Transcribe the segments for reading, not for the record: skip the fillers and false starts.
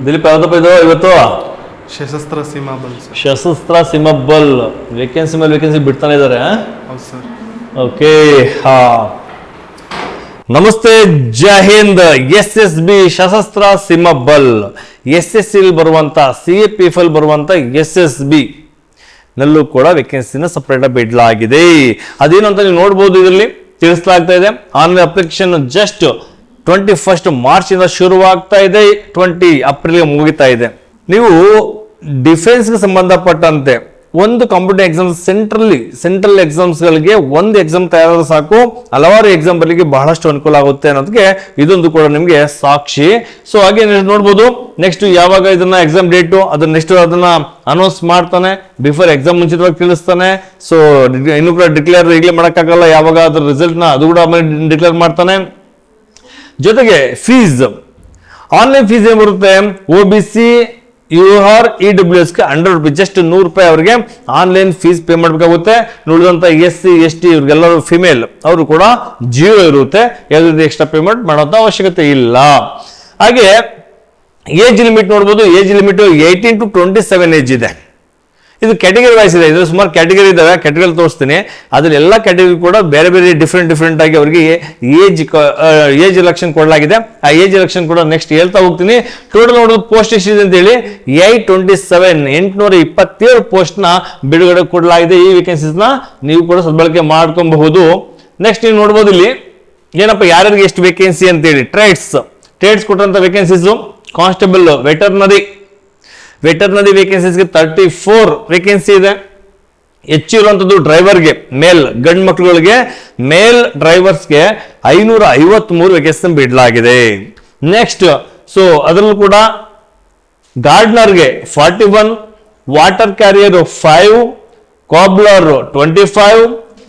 ದಿಲೀಪ್ ಯಾವ್ದಪ್ಪ ಇದು ಇವತ್ತು? ಸಶಸ್ತ್ರ ಸೀಮಾ ಬಲ್ ಸರ್. ಸಶಸ್ತ್ರ ಸೀಮಾ ಬಲ್ ವೇಕೆನ್ಸಿ ಮೇಲೆ ವೇಕೆನ್ಸಿ ಬಿಡ್ತಾನೆ ಇದ್ದಾರೆ. ಹೌದು ಸರ್. ಓಕೆ, ಹಾ, ನಮಸ್ತೆ, ಜೈ ಹಿಂದ್. SSB ಸಶಸ್ತ್ರ ಸೀಮಾ ಬಲ್, SSC ಬರುವಂತ CAPF ಬರುವಂತ SSB ನಲ್ಲೂ ಕೂಡ ವೇಕೆನ್ಸಿನ ಸಪರೇಟ್ ಬಿಡಲಾಗಿದೆ. ಅದೇನು ಅಂತ ನೀವು ನೋಡ್ಬೋದು, ಇದರಲ್ಲಿ ತಿಳಿಸಲಾಗ್ತಾ ಇದೆ. ಆನ್ಲೈನ್ ಅಪ್ಲಿಕೇಶನ್ ಜಸ್ಟ್ 21 ಮಾರ್ಚ್ ಇಂದ ಶುರುವಾಗ್ತಾ ಇದೆ, 20 ಏಪ್ರಿಲ್ ಮುಗಿತಾ ಇದೆ. ನೀವು ಡಿಫೆನ್ಸ್ಗೆ ಸಂಬಂಧಪಟ್ಟಂತೆ ಒಂದು ಕಾಂಪಿಟೇಟಿವ್ ಎಕ್ಸಾಮ್ ಸೆಂಟ್ರಲ್ ಎಕ್ಸಾಮ್ಸ್ಗಳಿಗೆ ಒಂದು ಎಕ್ಸಾಮ್ ತಯಾರಾದ್ರೆ ಸಾಕು, ಹಲವಾರು ಎಕ್ಸಾಮ್ ಬರಲಿಕ್ಕೆ ಬಹಳಷ್ಟು ಅನುಕೂಲ ಆಗುತ್ತೆ ಅನ್ನೋದಕ್ಕೆ ಇದೊಂದು ಕೂಡ ನಿಮಗೆ ಸಾಕ್ಷಿ. ಸೊ ಹಾಗೆ ನೋಡ್ಬೋದು, ನೆಕ್ಸ್ಟ್ ಯಾವಾಗ ಇದನ್ನ ಎಕ್ಸಾಮ್ ಡೇಟು ಅದನ್ನ ನೆಕ್ಸ್ಟ್ ಅದನ್ನ ಅನೌನ್ಸ್ ಮಾಡ್ತಾನೆ, ಬಿಫೋರ್ ಎಕ್ಸಾಮ್ ಮುಂಚಿತವಾಗಿ ತಿಳಿಸ್ತಾನೆ. ಸೊ ಇನ್ನು ಕೂಡ ಡಿಕ್ಲೇರ್ ಈಗಲೇ ಮಾಡೋಕ್ಕಾಗಲ್ಲ, ಯಾವಾಗ ಅದ್ರ ರಿಸಲ್ಟ್ನ ಅದು ಕೂಡ ಡಿಕ್ಲೇರ್ ಮಾಡ್ತಾನೆ. ಜೊತೆಗೆ ಫೀಸ್, ಆನ್ಲೈನ್ ಫೀಸ್ ಏನ್ ಬರುತ್ತೆ, OBC UR EWSಗೆ 100 ರೂಪಾಯಿ, ಜಸ್ಟ್ 100 ರೂಪಾಯಿ ಅವರಿಗೆ ಆನ್ಲೈನ್ ಫೀಸ್ ಪೇ ಮಾಡಬೇಕಾಗುತ್ತೆ. ಉಳಿದಂತ SC ST ಇವ್ರಿಗೆಲ್ಲರೂ ಫಿಮೇಲ್ ಅವರು ಕೂಡ 0 ಇರುತ್ತೆ, ಯಾವುದೇ ಎಕ್ಸ್ಟ್ರಾ ಪೇಮೆಂಟ್ ಮಾಡೋಂಥ ಅವಶ್ಯಕತೆ ಇಲ್ಲ. ಹಾಗೆ ಏಜ್ ಲಿಮಿಟ್ ನೋಡ್ಬೋದು, ಏಜ್ ಲಿಮಿಟ್ 18 to 27 ಏಜ್ ಇದೆ. ಇದು ಕ್ಯಾಟಗರಿ ವೈಸ್ ಇದೆ, ಇದು ಸುಮಾರು ಕ್ಯಾಟಗರಿ ಇದಾವೆ, ಕ್ಯಾಟಗರಿ ತೋರಿಸ್ತೀನಿ. ಅದ್ರಲ್ಲಿ ಎಲ್ಲ ಕ್ಯಾಟಗರಿ ಕೂಡ ಬೇರೆ ಬೇರೆ ಡಿಫ್ರೆಂಟ್ ಆಗಿ ಅವರಿಗೆ ಏಜ್ ಎಲೆಕ್ಷನ್ ಕೊಡಲಾಗಿದೆ. ಆ ಏಜ್ ಎಲೆಕ್ಷನ್ ಕೂಡ ನೆಕ್ಸ್ಟ್ ಹೇಳ್ತಾ ಹೋಗ್ತೀನಿ. ಟೋಟಲ್ ನೋಡೋದು ಪೋಸ್ಟ್ ಎಷ್ಟಿದೆ ಅಂತ ಹೇಳಿ 827 ಪೋಸ್ಟ್ ನ ಬಿಡುಗಡೆ ಕೊಡಲಾಗಿದೆ. ಈ ವೇಕೆನ್ಸೀಸ್ ನ ನೀವು ಕೂಡ ಸದ್ಬಳಕೆ ಮಾಡ್ಕೊಬಹುದು. ನೆಕ್ಸ್ಟ್ ನೀವು ನೋಡ್ಬೋದು ಇಲ್ಲಿ ಏನಪ್ಪ ಯಾರ್ಯಾರಿಗೆ ಎಷ್ಟು ವೇಕೆನ್ಸಿ ಅಂತ ಹೇಳಿ. ಟ್ರೇಡ್ಸ್ ಕೊಟ್ಟಂತ ವೇಕೆನ್ಸೀಸ್, ಕಾನ್ಸ್ಟೇಬಲ್, ವೆಟರ್ನರಿ ವೇಕೆನ್ಸೀಸ್ಗೆ 34 ವೇಕೆನ್ಸಿ ಇದೆ. ಹೆಚ್ಚಿರುವಂಥದ್ದು ಡ್ರೈವರ್ಗೆ, ಗಂಡು ಮಕ್ಕಳುಗಳಿಗೆ ಮೇಲ್ ಡ್ರೈವರ್ಸ್ಗೆ 553 ವೇಕೆನ್ಸಿ ಬಿಡಲಾಗಿದೆ. ನೆಕ್ಸ್ಟ್ ಸೊ ಅದರಲ್ಲೂ ಕೂಡ ಗಾರ್ಡ್ನರ್ಗೆ 41, water carrier 5, cobbler 25,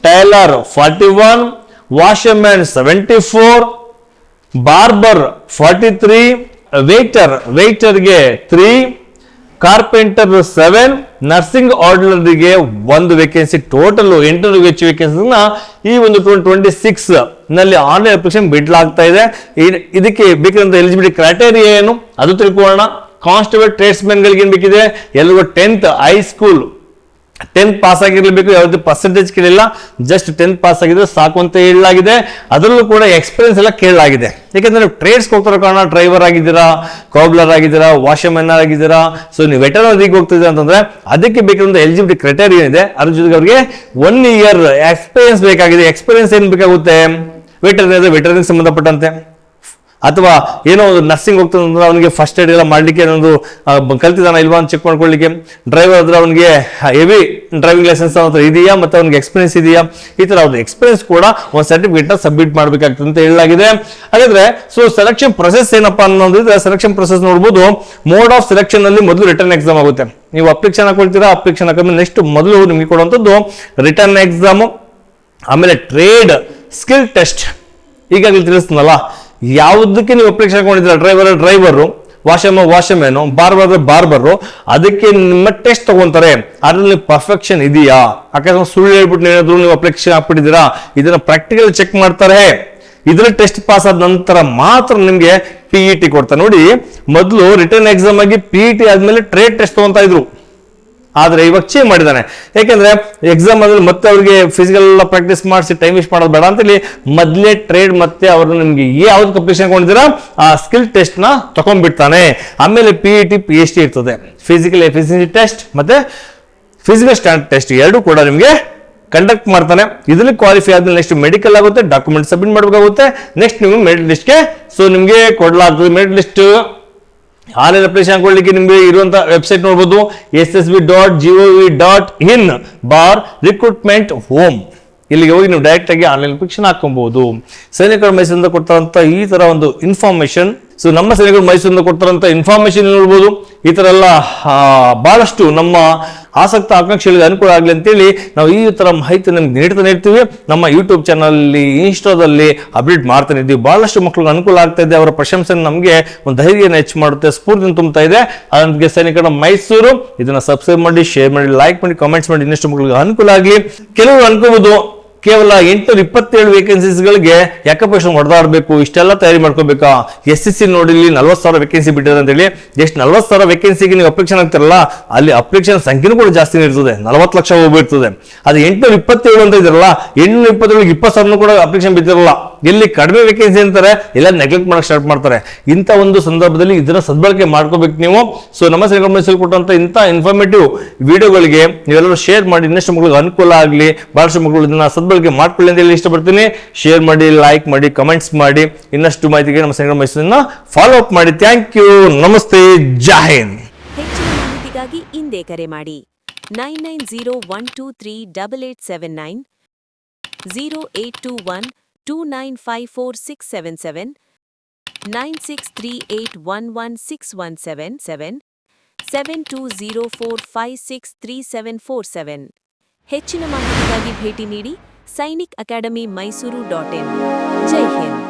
tailor 41, washerman 74, barber 43, ವೇಟರ್ಗೆ 3, ಕಾರ್ಪೆಂಟರ್ 7, ನರ್ಸಿಂಗ್ ಆರ್ಡಿನರಿಗೆ 1 ವೇಕೆನ್ಸಿ. ಟೋಟಲ್ 800 ಹೆಚ್ಚು ವೇಕೆನ್ಸಿನ ಈ ಒಂದು 2026 ನಲ್ಲಿ ಆನ್ಲೈನ್ ಅಪ್ಲಿಕೇಶನ್ ಬಿಡಲಾಗ್ತಾ ಇದೆ. ಇದಕ್ಕೆ ಬೇಕಾದಂತ ಎಲಿಜಿಬಿಲಿಟಿ ಕ್ರೈಟೇರಿಯಾ ಏನು ಅದು ತಿಳ್ಕೊಳ್ಳೋಣ. ಕಾನ್ಸ್ಟೇಬಲ್ ಟ್ರೇಡ್ಸ್ಮನ್ ಗಳಿಗೆ ಏನ್ ಬೇಕಿದೆ, ಎಲ್ಲರಿಗೂ 10th ಹೈಸ್ಕೂಲ್ 10th ಪಾಸ್ ಆಗಿರ್ಲೇಬೇಕು, ಯಾವುದೇ ಪರ್ಸೆಂಟೇಜ್ ಕೇಳಿಲ್ಲ, ಜಸ್ಟ್ 10th ಪಾಸ್ ಆಗಿದ್ರೆ ಸಾಕು ಅಂತ ಹೇಳಲಾಗಿದೆ. ಅದರಲ್ಲೂ ಕೂಡ ಎಕ್ಸ್ಪೀರಿಯನ್ಸ್ ಎಲ್ಲ ಕೇಳಲಾಗಿದೆ. ಯಾಕಂದ್ರೆ ಟ್ರೇಡ್ಸ್ ಹೋಗ್ತಾರೋ ಕಾರಣ ಡ್ರೈವರ್ ಆಗಿದ್ದೀರಾ, ಕಾಬ್ಲರ್ ಆಗಿದ್ದೀರಾ, ವಾಷರ್ಮನ್ ಆಗಿದ್ದೀರಾ, ಸೊ ನೀವು ವೆಟರ್ನರಿಗೆ ಹೋಗ್ತಿದ್ದೀರಾ ಅಂತಂದ್ರೆ ಅದಕ್ಕೆ ಬೇಕಾದಂತ ಎಲಿಜಿಬಿಲಿಟಿ ಕ್ರೈಟೇರಿಯಾ ಇದೆ. ಅದ್ರ ಜೊತೆಗೆ ಅವರಿಗೆ 1 year ಎಕ್ಸ್ಪೀರಿಯನ್ಸ್ ಬೇಕಾಗಿದೆ. ಎಕ್ಸ್ಪೀರಿಯನ್ಸ್ ಏನ್ ಬೇಕಾಗುತ್ತೆ, ವೆಟರ್ನರಿಗೆ ಸಂಬಂಧಪಟ್ಟಂತೆ, ಅಥವಾ ಏನೋ ನರ್ಸಿಂಗ್ ಹೋಗ್ತದಂದ್ರೆ ಅವನಿಗೆ ಫಸ್ಟ್ ಏಡ್ ಎಲ್ಲ ಮಾಡ್ಲಿಕ್ಕೆ ಏನಾದ್ರು ಕಲ್ತಿದಾನ ಇಲ್ವಾ ಅಂತ ಚೆಕ್ ಮಾಡ್ಕೊಳ್ಳಿಕ್ಕೆ. ಡ್ರೈವರ್ ಆದ್ರೆ ಅವನಿಗೆ ಹೆವಿ ಡ್ರೈವಿಂಗ್ ಲೈಸೆನ್ಸ್ ಇದೆಯಾ, ಮತ್ತೆ ಅವ್ನಿಗೆ ಎಕ್ಸ್ಪೀರಿಯನ್ಸ್ ಇದೆಯಾ, ಈ ತರ ಅವ್ರ ಎಕ್ಸ್ಪೀರಿಯನ್ಸ್ ಕೂಡ ಒಂದು ಸರ್ಟಿಫಿಕೇಟ್ ಸಬ್ಮಿಟ್ ಮಾಡ್ಬೇಕಾಗ್ತದೆ ಅಂತ ಹೇಳಲಾಗಿದೆ. ಹಾಗಾದ್ರೆ ಸೊ ಸೆಲೆಕ್ಷನ್ ಪ್ರೊಸೆಸ್ ಏನಪ್ಪಾ ಅನ್ನೋದಿದ್ರೆ, ಸೆಲೆಕ್ಷನ್ ಪ್ರೊಸೆಸ್ ನೋಡ್ಬೋದು. ಮೋಡ್ ಆಫ್ ಸೆಲೆಕ್ಷನ್ ಅಲ್ಲಿ ಮೊದಲು ರಿಟರ್ನ್ ಎಕ್ಸಾಮ್ ಆಗುತ್ತೆ. ನೀವು ಅಪ್ಲಿಕೇಶನ್ ಹಾಕೊಳ್ತೀರಾ, ಅಪ್ಲಿಕೇಶನ್ ಹಾಕಿದ್ರೆ ನೆಕ್ಸ್ಟ್ ಮೊದಲು ನಿಮಗೆ ಕೊಡುವಂಥದ್ದು ರಿಟರ್ನ್ ಎಕ್ಸಾಮ್, ಆಮೇಲೆ ಟ್ರೇಡ್ ಸ್ಕಿಲ್ ಟೆಸ್ಟ್. ಈಗಾಗಲೇ ತಿಳಿಸ್ತನಲ್ಲ, ಯಾವುದಕ್ಕೆ ನೀವು ಅಪ್ಲಿಕೇಶನ್ ಹಾಕೊಂಡಿದ್ದೀರಾ, ಡ್ರೈವರು, ವಾಷರ್ಮ್ಯಾನು, ಬಾರ್ಬರು, ಅದಕ್ಕೆ ನಿಮ್ಮ ಟೆಸ್ಟ್ ತಗೊಂತಾರೆ. ಅದ್ರಲ್ಲಿ ಪರ್ಫೆಕ್ಷನ್ ಇದೆಯಾ, ಯಾಕಂದ್ರೆ ಸುಳ್ಳು ಹೇಳ್ಬಿಟ್ಟು ಏನಾದ್ರು ನೀವು ಅಪ್ಲಿಕೇಶನ್ ಹಾಕ್ಬಿಟ್ಟಿದ್ದೀರಾ, ಇದನ್ನ ಪ್ರಾಕ್ಟಿಕಲ್ ಚೆಕ್ ಮಾಡ್ತಾರೆ. ಇದ್ರ ಟೆಸ್ಟ್ ಪಾಸ್ ಆದ ನಂತರ ಮಾತ್ರ ನಿಮ್ಗೆ PET ಕೊಡ್ತಾರೆ. ನೋಡಿ, ಮೊದಲು ರಿಟರ್ನ್ ಎಕ್ಸಾಮ್ ಆಗಿ PET ಆದ್ಮೇಲೆ ಟ್ರೇಡ್ ಟೆಸ್ಟ್ ತಗೊಂತಾ ಇದ್ರು, ಆದ್ರೆ ಇವಾಗ ಚೇಂಜ್ ಮಾಡಿದಾನೆ. ಯಾಕೆಂದ್ರೆ ಎಕ್ಸಾಮ್ ಆದ್ಮೇಲೆ ಮತ್ತೆ ಅವ್ರಿಗೆ ಫಿಸಿಕಲ್ ಎಲ್ಲ ಪ್ರಾಕ್ಟೀಸ್ ಮಾಡಿಸಿ ಟೈಮ್ ವೇಸ್ಟ್ ಮಾಡೋದು ಬೇಡ ಅಂತೇಳಿ ಮೊದಲೇ ಟ್ರೇಡ್ ಮತ್ತೆ ಅವರು ನಿಮ್ಗೆ ಯಾವ್ದು ಅಪ್ಲಿಕೇಶನ್ ಕೊಂಡಿದ್ದೀರಾ ಆ ಸ್ಕಿಲ್ ಟೆಸ್ಟ್ ನ ತಗೊಂಡ್ಬಿಡ್ತಾನೆ. ಆಮೇಲೆ PET PhD ಇರ್ತದೆ, ಫಿಸಿಕಲ್ ಎಫಿಷಿಯನ್ಸಿ ಟೆಸ್ಟ್ ಮತ್ತೆ ಫಿಸಿಕಲ್ ಸ್ಟ್ಯಾಂಡರ್ಡ್ ಟೆಸ್ಟ್ ಎರಡು ಕೂಡ ನಿಮ್ಗೆ ಕಂಡಕ್ಟ್ ಮಾಡ್ತಾನೆ. ಇದರಲ್ಲಿ ಕ್ವಾಲಿಫೈ ಆದ್ಮೇಲೆ ನೆಕ್ಸ್ಟ್ ಮೆಡಿಕಲ್ ಆಗುತ್ತೆ, ಡಾಕ್ಯುಮೆಂಟ್ ಸಬ್ಮಿಟ್ ಮಾಡಬೇಕಾಗುತ್ತೆ. ನೆಕ್ಸ್ಟ್ ನೀವು ಮೆರಿಟ್ ಲಿಸ್ಟ್ಗೆ ಸೊ ನಿಮ್ಗೆ ಕೊಡಲಾಗ್ತದೆ. ಮೆರಿಟ್ ಲಿಸ್ಟ್ ಆನ್ಲೈನ್ ಅಪ್ಲಿಕೇಶನ್ ಹಾಕೊಳ್ಳಿಕ್ಕೆ ನಿಮ್ಗೆ ಇರುವಂತ ವೆಬ್ಸೈಟ್ ನೋಡಬಹುದು, ssb.gov.in/recruitment home. ಇಲ್ಲಿಗೆ ಹೋಗಿ ನೀವು ಡೈರೆಕ್ಟ್ ಆಗಿ ಆನ್ಲೈನ್ ಅಪ್ಲಿಕೇಶನ್ ಹಾಕೊಬಹುದು. ಸೈನಿಕರು ಮೈಸೂರಿಂದ ಕೊಡ್ತಾರಂತ ಈ ತರ ಒಂದು ಇನ್ಫಾರ್ಮೇಶನ್, ಸೊ ನಮ್ಮ ಸೈನಿಕರು ಮೈಸೂರಿಂದ ಕೊಡ್ತಾರಂತ ಇನ್ಫಾರ್ಮೇಶನ್ ನೋಡ್ಬೋದು. ಈ ತರ ಎಲ್ಲ ಬಹಳಷ್ಟು ನಮ್ಮ ಆಸಕ್ತ ಆಕಾಂಕ್ಷಿಗಳಿಗೆ ಅನುಕೂಲ ಆಗಲಿ ಅಂತೇಳಿ ನಾವು ಈ ತರ ಮಾಹಿತಿ ನಿಮ್ಗೆ ನೀಡ್ತಾನೆ ಇರ್ತೀವಿ. ನಮ್ಮ ಯೂಟ್ಯೂಬ್ ಚಾನಲ್, ಇನ್ಸ್ಟಾದಲ್ಲಿ ಅಪ್ಡೇಟ್ ಮಾಡ್ತಾನೆ ಇದ್ದೀವಿ. ಬಹಳಷ್ಟು ಮಕ್ಕಳಿಗೆ ಅನುಕೂಲ ಆಗ್ತಾ ಇದೆ. ಅವರ ಪ್ರಶಂಸನೆ ನಮಗೆ ಒಂದು ಧೈರ್ಯನ ಹೆಚ್ಚು ಮಾಡುತ್ತೆ, ಸ್ಫೂರ್ತಿನ ತುಂಬುತ್ತಾ ಇದೆ. ಅದಕ್ಕೆ ಸೈನಿಕರ ಮೈಸೂರು ಇದನ್ನ ಸಬ್ಸ್ಕ್ರೈಬ್ ಮಾಡಿ, ಶೇರ್ ಮಾಡಿ, ಲೈಕ್ ಮಾಡಿ, ಕಾಮೆಂಟ್ಸ್ ಮಾಡಿ, ಇನ್ನಷ್ಟು ಮಕ್ಕಳಿಗೆ ಅನುಕೂಲ ಆಗಲಿ. ಕೆಲವರು ಅನ್ಕೋಬಹುದು ಕೇವಲ 827 ವೇಕೆನ್ಸೀಸ್ಗಳಿಗೆ ಯಾಕಪ್ಪ ಹೊಡೆದಾಡಬೇಕು, ಇಷ್ಟೆಲ್ಲ ತಯಾರಿ ಮಾಡ್ಕೋಬೇಕಾ? SSC ನೋಡಿ 40,000 ವೇಕೆನ್ಸಿ ಬಿಟ್ಟಿದೆ ಅಂತ ಹೇಳಿ. ಎಷ್ಟು 40,000 ವೇಕೆನ್ಸಿಗೆ ನೀವು ಅಪ್ಲಿಕೇಶನ್ ಆಗ್ತಿರಲ್ಲ, ಅಲ್ಲಿ ಅಪ್ಲಿಕೇಶನ್ ಸಂಖ್ಯೆನೂ ಕೂಡ ಜಾಸ್ತಿನೇ ಇರ್ತದೆ, 40 ಲಕ್ಷ ಹೋಗ್ಬಿಡ್ತದೆ. ಅದು 827 ಅಂತ ಇದ್ರಲ್ಲ, 827 20,000 ಕೂಡ ಅಪ್ಲಿಕೇಶನ್ ಬಿದ್ದಿರಲ್ಲ. ಎಲ್ಲಿ ಕಡಿಮೆ ವೇಕೆನ್ಸಿ ಅಂತಾರೆ, ಎಲ್ಲ ನೆಗ್ಲೆಕ್ಟ್ ಮಾಡಕ್ ಸ್ಟಾರ್ಟ್ ಮಾಡ್ತಾರೆ. ಇಂಥ ಒಂದು ಸಂದರ್ಭದಲ್ಲಿ ಇದರ ಸದ್ಬಳಕೆ ಮಾಡ್ಕೋಬೇಕು ನೀವು. ಸೊ ನಮ್ಮ ಸಂಘಟನೆ ಕೊಟ್ಟಂತ ಇಂಥ ಇನ್ಫಾರ್ಮೇಟಿವ್ ವಿಡಿಯೋಗಳಿಗೆ ನೀವೆಲ್ಲರೂ ಶೇರ್ ಮಾಡಿ, ಇನ್ನಷ್ಟು ಮಕ್ಕಳಿಗೆ ಅನುಕೂಲ ಆಗಲಿ, ಬಹಳಷ್ಟು ಮಕ್ಕಳು ಇದನ್ನ ಸದ್ಬಳಕೆ ಮಾಡ್ಕೊಳ್ಳಿ ಅಂತ ಹೇಳಿ ಇಷ್ಟಪಡ್ತೀನಿ. ಶೇರ್ ಮಾಡಿ, ಲೈಕ್ ಮಾಡಿ, ಕಮೆಂಟ್ಸ್ ಮಾಡಿ. ಇನ್ನಷ್ಟು ಮಾಹಿತಿಗೆ ನಮ್ಮ ಸಂಘಟನೆ ಫಾಲೋ ಅಪ್ ಮಾಡಿ. ಥ್ಯಾಂಕ್ ಯು, ನಮಸ್ತೆ, ಜೈ ಹಿಂದ್. ಹೆಚ್ಚಿನ ಮಾಹಿತಿಗಾಗಿ ಇಂದೇ ಕರೆ ಮಾಡಿ 9901238879 0821295467 9638116177 7204563747. ಹೆಚ್ಚಿನ ಮಾಹಿತಿಗಾಗಿ ಭೇಟಿ ನೀಡಿ Sainik academy Mysuru .in. Jai Hind.